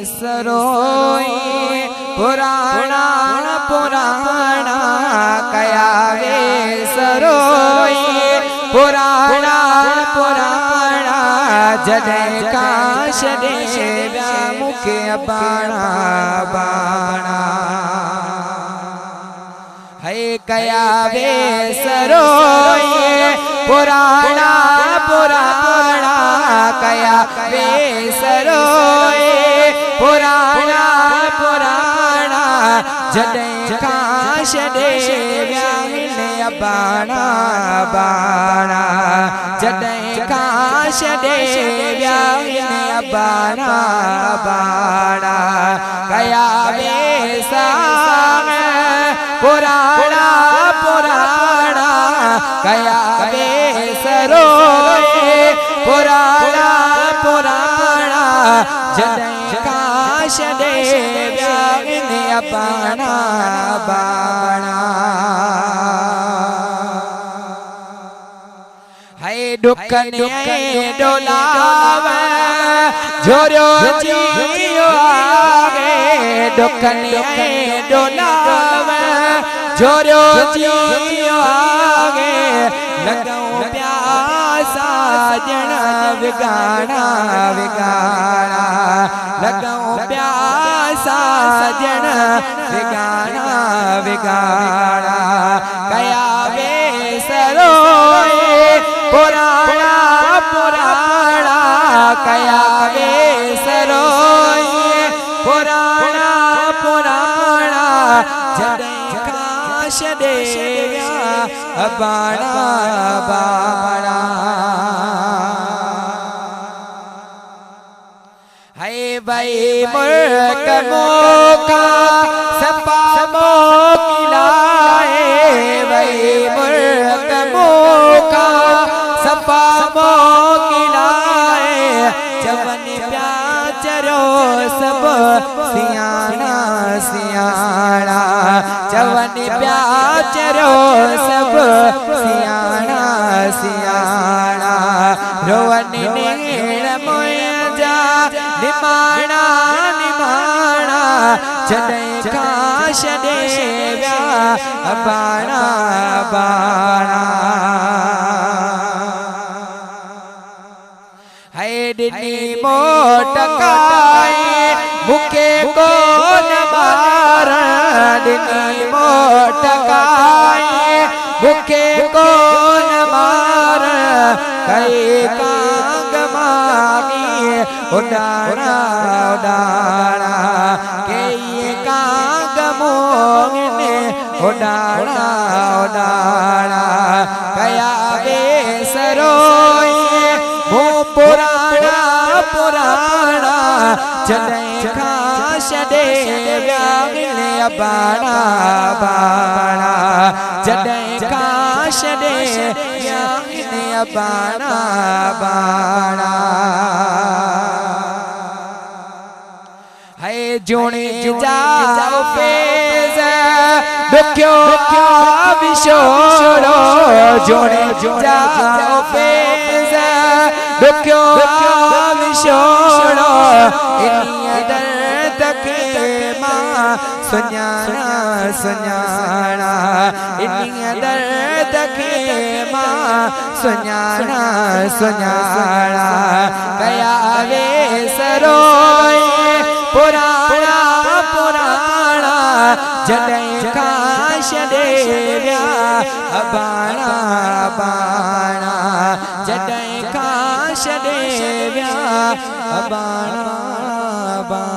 सरोई पुराणा पुराणा कयावे सरोई पुराणा पुराणा जॾहिं काश देव्या मुखे बाणा बाणा है कयावे सरोई पुराणा पुराणा कयावे सरोई पुराणा पुराणा जॾहिं काश देव्या मिले बाणा बाणा जॾहिं काश देव्या मिले बाणा बाणा कयावे सांग पुराणा पुराणा कयावे सरोई पुराणा पुराणा जॾहिं काश देव्या मिले बाणा बाणा है डुकने डोलाव झोरियो जियो आगे डुकने डोलाव झोरियो जियो आगे लगऊं प्यासा जण विगाड़ा विगाड़ा लगऊं प्यासा जण विगाड़ा विगाड़ा कयावे सरोई पुराणा पुराणा कयावे सरोई पुराणा पुराणा जॾहिं काश देव्या बाणा बाणा है भाई मुल्क मोका सपा मोकिलाए भाई मुल्क मोका सपा मोकिलाए जवन प्या चरो सब सियाणा सियाणा जवन प्या चरो सब सियाणा सियाणा रोवन नीण मुंहिंजा निमाणा निमाणा जॾहिं काश देव्या बाणा बाणा है ॾिनी मोटकाए मुखे कोन मारण ॾिनी मोटकाए मुखे कोन मारण कई कांग मागी उडाणा उडाणा कई कांग मोगने उडाणा उडाणा कयावे सरोई पुराणा पुराणा जॾहिं काश देव्या मिले बाणा बाणा जॾहिं काश देव्या मिले बाणा बाणा है जुणी जाओ फेज़ दुखियो विछोड़ो जुणी जाओ फेज़ दुखियो विछोड़ो इन्हीअ दर्द खे मां सुञाणा सुञाणा इन्हीअ दर्द खे मां सुञाणा सुञाणा कयावे सरोई पुराणा पुराणा जॾहिं काश देव्या बाणा बाणा जॾहिं काश देव्या बाणा बाणा।